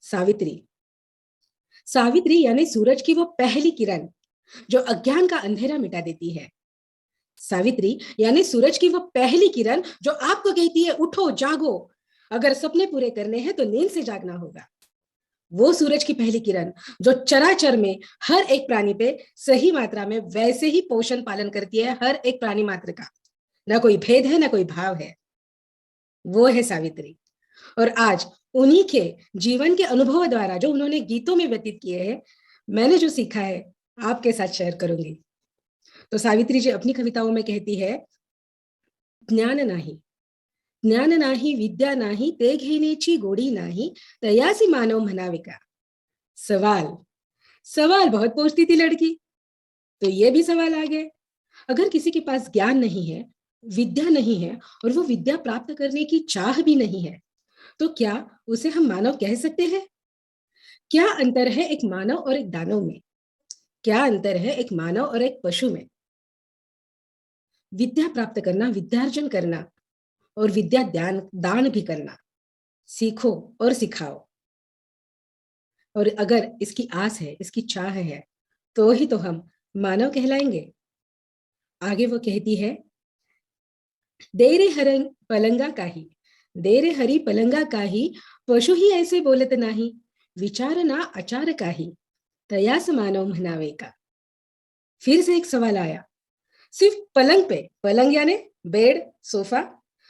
सावित्री। सावित्री यानी सूरज की वो पहली किरण जो अज्ञान का अंधेरा मिटा देती है। सावित्री यानी सूरज की वो पहली किरण जो आपको कहती है उठो जागो, अगर सपने पूरे करने हैं तो नींद से जागना होगा। वो सूरज की पहली किरण जो चराचर में हर एक प्राणी पे सही मात्रा में वैसे ही पोषण पालन करती है, हर एक प्राणी मात्र का, ना कोई भेद है ना कोई भाव है, वो है सावित्री। और आज उन्हीं के जीवन के अनुभव द्वारा जो उन्होंने गीतों में व्यतीत किए हैं, मैंने जो सीखा है आपके साथ शेयर करूंगी। तो सावित्री जी अपनी कविताओं में कहती है, ज्ञान नाही विद्या नाही ते घेण्याची गोडी नाही, तयासी मानव म्हणावे का। सवाल सवाल बहुत पूछती थी लड़की, तो ये भी सवाल आ गए, अगर किसी के पास ज्ञान नहीं है, विद्या नहीं है और वो विद्या प्राप्त करने की चाह भी नहीं है, तो क्या उसे हम मानव कह सकते हैं। क्या अंतर है एक मानव और एक दानव में, क्या अंतर है एक मानव और एक पशु में। विद्या प्राप्त करना, विद्यार्जन करना और विद्या दान भी करना, सीखो और सिखाओ। और अगर इसकी आस है, इसकी चाह है, तो ही तो हम मानव कहलाएंगे। आगे वो कहती है, देरे हरंग पलंगा काही, देरे हरी पलंगा काही, पशु ही ऐसे बोलत नाही, विचार ना आचार काही, तयास मानव म्हणावे का। फिर से एक सवाल आया, सिर्फ पलंग पे, पलंग यानी बेड सोफा,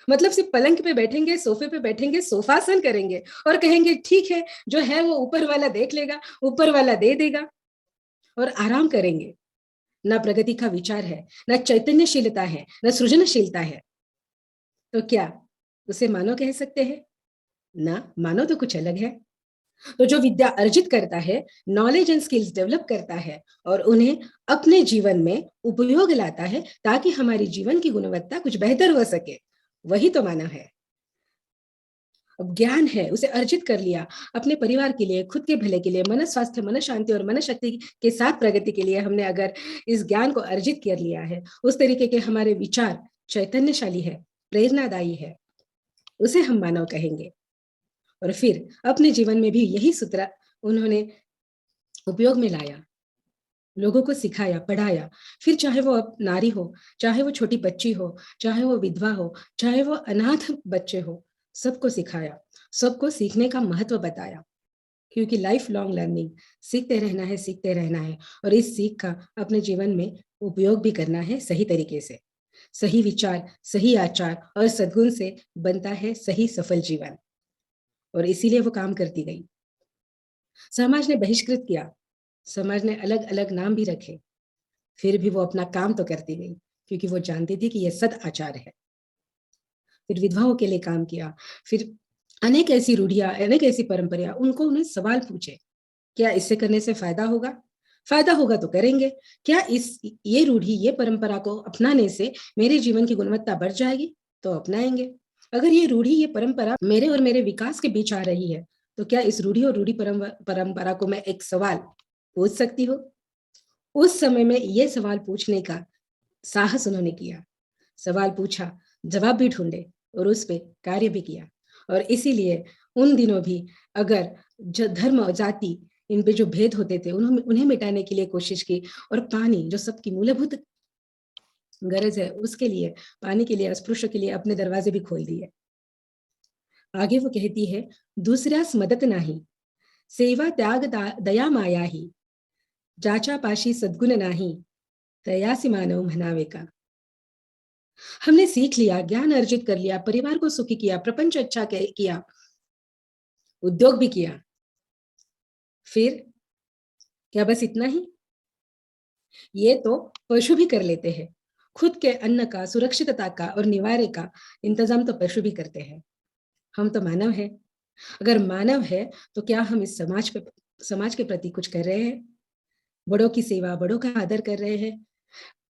मतलब सिर्फ पलंग पे बैठेंगे, सोफे पे बैठेंगे, सोफासन करेंगे और कहेंगे ठीक है, जो है वो ऊपर वाला देख लेगा, ऊपर वाला दे देगा, और आराम करेंगे। ना प्रगति का विचार है, ना चैतन्यशीलता है, ना सृजनशीलता है, तो क्या उसे मानव कह सकते हैं। ना, मानव तो कुछ अलग है। तो जो विद्या अर्जित करता है, नॉलेज एंड स्किल्स डेवलप करता है और उन्हें अपने जीवन में उपयोग लाता है ताकि हमारी जीवन की गुणवत्ता कुछ बेहतर हो सके, वही तो मानव है। अब ज्ञान है, उसे अर्जित कर लिया अपने परिवार के लिए, खुद के भले के लिए, मन स्वास्थ्य, मन शांति और मन शक्ति के साथ प्रगति के लिए हमने अगर इस ज्ञान को अर्जित कर लिया है, उस तरीके के हमारे विचार चैतन्यशाली है, प्रेरणादायी है, उसे हम मानव कहेंगे। और फिर अपने जीवन में भी यही सूत्र उन्होंने उपयोग में लाया, लोगों को सिखाया, पढ़ाया। फिर चाहे वो नारी हो, चाहे वो छोटी बच्ची हो, चाहे वो विधवा हो, चाहे वो अनाथ बच्चे हो, सबको सिखाया, सबको सीखने का महत्व बताया, क्योंकि लाइफ लॉन्ग लर्निंग, सीखते रहना है, सीखते रहना है, और इस सीख का अपने जीवन में उपयोग भी करना है सही तरीके से। सही विचार, सही आचार और सद्गुण से बनता है सही सफल जीवन, और इसीलिए वो काम करती गई। समाज ने बहिष्कृत किया, समाज ने अलग अलग नाम भी रखे, फिर भी वो अपना काम तो करती गई, क्योंकि वो जानती थी कि यह सद आचार है। फिर विधवाओं के लिए काम किया, फिर अनेक ऐसी रूढ़ियां, अनेक ऐसी परंपराएं, उनको उन्हें सवाल पूछे, क्या इससे करने से फायदा होगा, फायदा होगा तो करेंगे, क्या ये रूढ़ी, ये परंपरा को अपनाने से मेरे जीवन की गुणवत्ता बढ़ जाएगी, तो अपनाएंगे। अगर ये रूढ़ी, ये परंपरा मेरे और मेरे विकास के बीच आ रही है, तो क्या इस रूढ़ी और रूढ़ी परंपरा को मैं एक सवाल पूछ सकती हूँ। उस समय में ये सवाल पूछने का साहस उन्होंने किया, सवाल पूछा, जवाब भी ढूंढे और उस पर कार्य भी किया। और इसीलिए उन दिनों भी अगर धर्म और जाति, इन पे जो भेद होते थे, उन्हें मिटाने के लिए कोशिश की, और पानी जो सबकी मूलभूत गरज है, उसके लिए, पानी के लिए, अस्पृश्य के लिए अपने दरवाजे भी खोल दिए। आगे वो कहती है, दूसऱ्यास मदत नाही, सेवा त्याग दया माया ही, जाचा पाशी सद्गुण नाही, तयासी मानव म्हणावे का। हमने सीख लिया, ज्ञान अर्जित कर लिया, परिवार को सुखी किया, प्रपंच अच्छा किया, उद्योग भी किया, फिर क्या बस इतना ही। ये तो पशु भी कर लेते हैं, खुद के अन्न का, सुरक्षितता का और निवारे का इंतजाम तो पशु भी करते हैं। हम तो मानव है, अगर मानव है तो क्या हम इस समाज के प्रति कुछ कर रहे हैं। बड़ों की सेवा, बड़ों का आदर कर रहे हैं,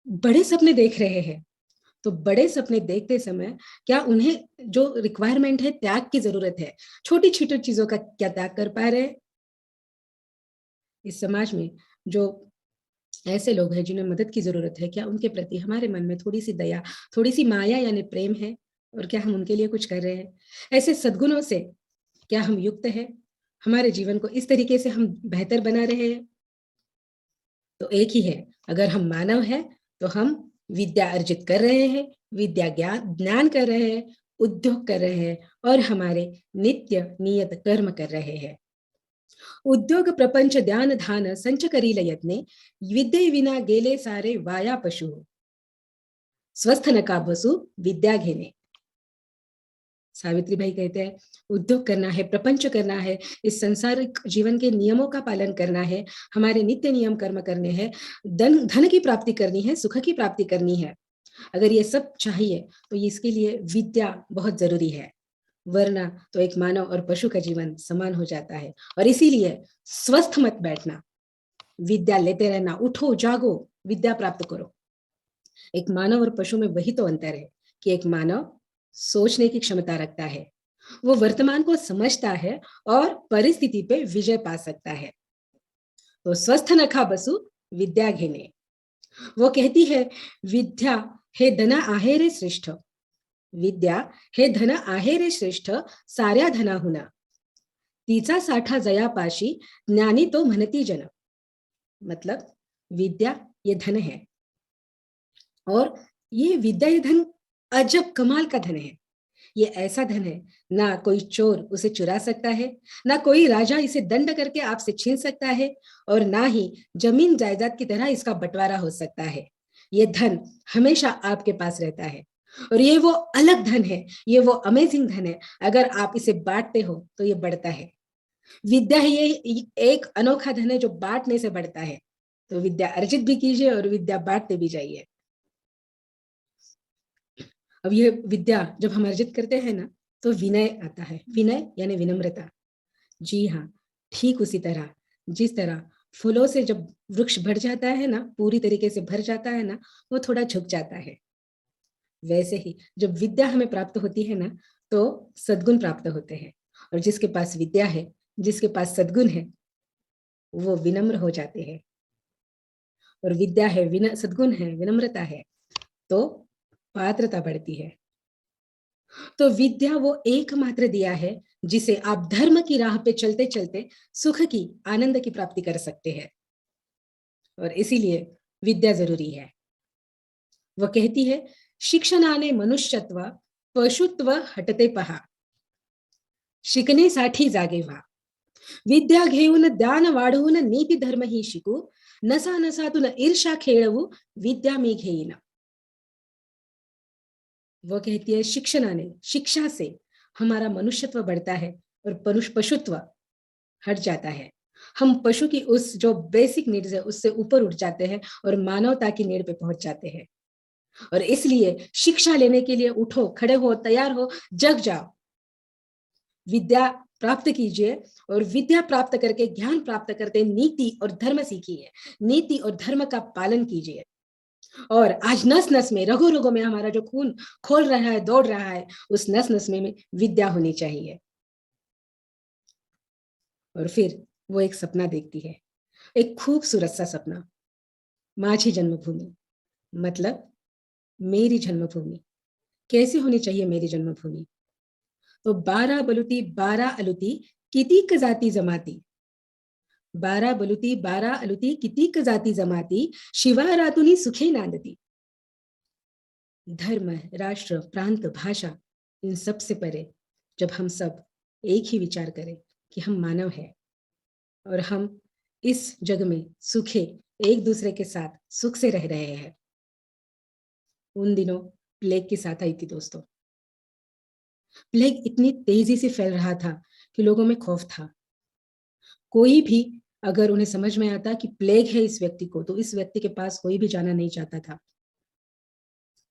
बड़े सपने देख रहे हैं, तो बड़े सपने देखते समय क्या उन्हें जो रिक्वायरमेंट है, त्याग की जरूरत है, छोटी छोटी चीजों का क्या त्याग कर पा रहे हैं। इस समाज में जो ऐसे लोग हैं जिन्हें मदद की जरूरत है, क्या उनके प्रति हमारे मन में थोड़ी सी दया, थोड़ी सी माया यानी प्रेम है, और क्या हम उनके लिए कुछ कर रहे हैं। ऐसे सद्गुणों से क्या हम युक्त हैं। हमारे जीवन को इस तरीके से हम बेहतर बना रहे हैं? तो एक ही है, अगर हम मानव हैं तो हम विद्या अर्जित कर रहे हैं, विद्या ज्ञान कर रहे हैं, उद्योग कर रहे हैं और हमारे नित्य नियत कर्म कर रहे हैं। उद्योग प्रपंच ध्यान धान संच करील यत्ने, विद्ये विना गेले सारे वाया पशु। स्वस्थ नका बसु विद्या घेने। सावित्री भाई कहते हैं उद्योग करना है, प्रपंच करना है, इस संसारिक जीवन के नियमों का पालन करना है, हमारे नित्य नियम कर्म करने हैं, धन की प्राप्ति करनी है, सुख की प्राप्ति करनी है। अगर ये सब चाहिए तो इसके लिए विद्या बहुत जरूरी है, वरना तो एक मानव और पशु का जीवन समान हो जाता है। और इसीलिए स्वस्थ मत बैठना, विद्या लेते रहना, उठो जागो, विद्या प्राप्त करो। एक मानव और पशु में वही तो अंतर है कि एक मानव सोचने की क्षमता रखता है, वो वर्तमान को समझता है और परिस्थिति पे विजय पा सकता है। तो स्वस्थ नखा बसु विद्या घेने। वो कहती है विद्या हे धन आहे रे श्रेष्ठ, विद्या हे धन आहे रे श्रेष्ठ, साऱ्या धनाहुना तिचा साठा जयापाशी, ज्ञानी तो म्हणती जन। मतलब विद्या ये धन है, और ये विद्या ये धन अजब कमाल का धन है। ये ऐसा धन है ना कोई चोर उसे चुरा सकता है, ना कोई राजा इसे दंड करके आपसे छीन सकता है, और ना ही जमीन जायदाद की तरह इसका बंटवारा हो सकता है। ये धन हमेशा आपके पास रहता है, और ये वो अलग धन है, ये वो अमेजिंग धन है। अगर आप इसे बांटते हो तो ये बढ़ता है। विद्या ये एक अनोखा धन है जो बांटने से बढ़ता है। तो विद्या अर्जित भी कीजिए और विद्या बांटते भी जाइए। अब ये विद्या जब हम अर्जित करते हैं ना तो विनय आता है, विनय यानी विनम्रता। जी हाँ, ठीक उसी तरह जिस तरह फूलों से जब वृक्ष भर जाता है ना, पूरी तरीके से भर जाता है ना, वो थोड़ा झुक जाता है, वैसे ही जब विद्या हमें प्राप्त होती है ना तो सद्गुण प्राप्त होते हैं। और जिसके पास विद्या है, जिसके पास सद्गुण है, वो विनम्र हो जाते हैं। और विद्या है, सद्गुण है, विनम्रता है, तो पात्रता बढ़ती है। तो विद्या वो एकमात्र दिया है जिसे आप धर्म की राह पे चलते चलते सुख की, आनंद की प्राप्ति कर सकते हैं। और इसीलिए विद्या जरूरी है। वह कहती है शिक्षणाने मनुष्यत्व पशुत्व हटते पहा, शिकण्यासाठी जागे व्हा, विद्या घेऊन ज्ञान वाढवून नीती धर्म ही शिकू, नसा नसातून ईर्षा खेळवू, विद्या मी घेईन। वो कहती है शिक्षणाने, शिक्षा से हमारा मनुष्यत्व बढ़ता है और पशुत्व हट जाता है। हम पशु की उस जो बेसिक नीड्स है उससे ऊपर उठ जाते हैं और मानवता की नीड पे पहुंच जाते हैं। और इसलिए शिक्षा लेने के लिए उठो, खड़े हो, तैयार हो, जग जाओ, विद्या प्राप्त कीजिए। और विद्या प्राप्त करके, ज्ञान प्राप्त करके नीति और धर्म सीखिए, नीति और धर्म का पालन कीजिए। और आज नस नस में, रगों रगों में हमारा जो खून खोल रहा है, दौड़ रहा है, उस नस नस में विद्या होनी चाहिए। और फिर वो एक सपना देखती है, एक खूबसूरत सा सपना, माझी जन्मभूमि, मतलब मेरी जन्मभूमि। कैसी होनी चाहिए मेरी जन्मभूमि? तो 12 बलुती 12 अलुती कितीक जाती जमाती, 12 बलुती 12 अलुती कितीक जाती जमाती, शिवारातुनी सुखे नांदती। धर्म, राष्ट्र, प्रांत, भाषा, इन सब से परे जब हम सब एक ही विचार करें कि हम मानव हैं और हम इस जग में सुखे, एक दूसरे के साथ सुख से रह रहे हैं। उन दिनों प्लेग के साथ आई थी दोस्तों। प्लेग इतनी तेजी से फैल रहा था कि लोगों में खौफ था। कोई भी अगर उन्हें समझ में आता कि प्लेग है इस व्यक्ति को, तो इस व्यक्ति के पास कोई भी जाना नहीं चाहता था।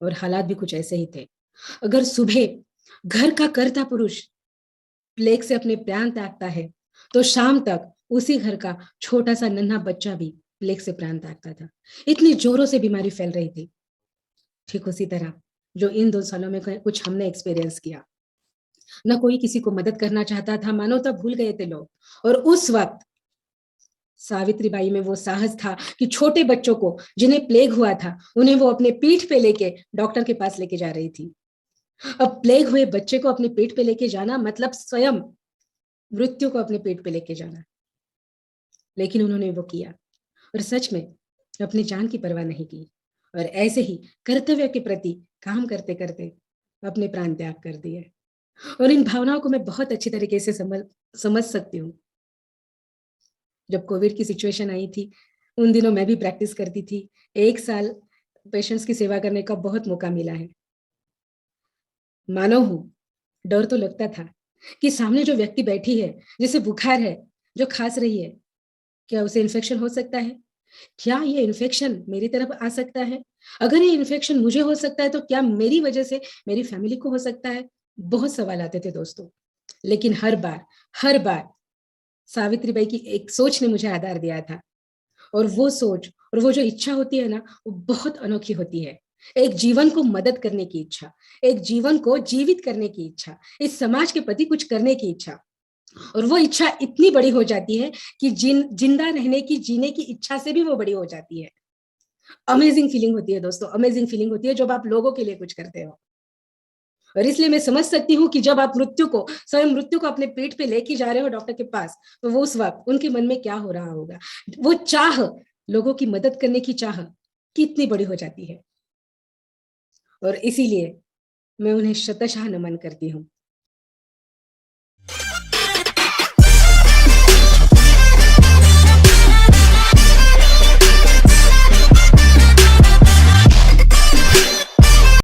और हालात भी कुछ ऐसे ही थे। अगर सुबह घर का कर्ता पुरुष प्लेग से अपने प्राण त्यागता है तो शाम तक उसी घर का छोटा सा नन्हा बच्चा भी प्लेग से प्राण त्यागता था। इतनी जोरों से बीमारी फैल रही थी। ठीक उसी तरह जो इन 2 सालों में कुछ हमने एक्सपीरियंस किया। न कोई किसी को मदद करना चाहता था, मानवता भूल गए थे लोग। और उस वक्त सावित्रीबाई में वो साहस था कि छोटे बच्चों को जिन्हें प्लेग हुआ था, उन्हें वो अपने पीठ पे लेके डॉक्टर के पास लेके जा रही थी। अब प्लेग हुए बच्चे को अपने पेट पे लेके जाना मतलब स्वयं मृत्यु को अपने पेट पे लेके जाना, लेकिन उन्होंने वो किया और सच में अपनी जान की परवाह नहीं की और ऐसे ही कर्तव्य के प्रति काम करते करते अपने प्राण त्याग कर दिए। और इन भावनाओं को मैं बहुत अच्छी तरीके से समझ सकती हूँ। जब कोविड की सिचुएशन आई थी, उन दिनों मैं भी प्रैक्टिस करती थी। 1 साल पेशेंट्स की सेवा करने का बहुत मौका मिला है। मानव हूँ, डर तो लगता था कि सामने जो व्यक्ति बैठी है, जिसे बुखार है, जो खाँस रही है, क्या उसे इन्फेक्शन हो सकता है? क्या ये इन्फेक्शन मेरी तरफ आ सकता है? अगर ये इन्फेक्शन मुझे हो सकता है, तो क्या मेरी वजह से मेरी फैमिली को हो सकता है? बहुत सवाल आते थे दोस्तों। लेकिन हर बार सावित्रीबाई की एक सोच ने मुझे आधार दिया था और वो सोच और वो जो इच्छा होती है ना, वो बहुत अनोखी होती है। एक जीवन को मदद करने की इच्छा, एक जीवन को जीवित करने की इच्छा, इस समाज के प्रति कुछ करने की इच्छा और वो इच्छा इतनी बड़ी हो जाती है कि जिंदा रहने की, जीने की इच्छा से भी वो बड़ी हो जाती है। अमेजिंग फीलिंग होती है दोस्तों, अमेजिंग फीलिंग होती है जब आप लोगों के लिए कुछ करते हो। और इसलिए मैं समझ सकती हूँ कि जब आप स्वयं मृत्यु को अपने पेट पे लेके जा रहे हो डॉक्टर के पास, तो वो उस वक्त उनके मन में क्या हो रहा होगा। वो चाह, लोगों की मदद करने की चाह कितनी बड़ी हो जाती है। और इसीलिए मैं उन्हें शतशः नमन करती हूँ।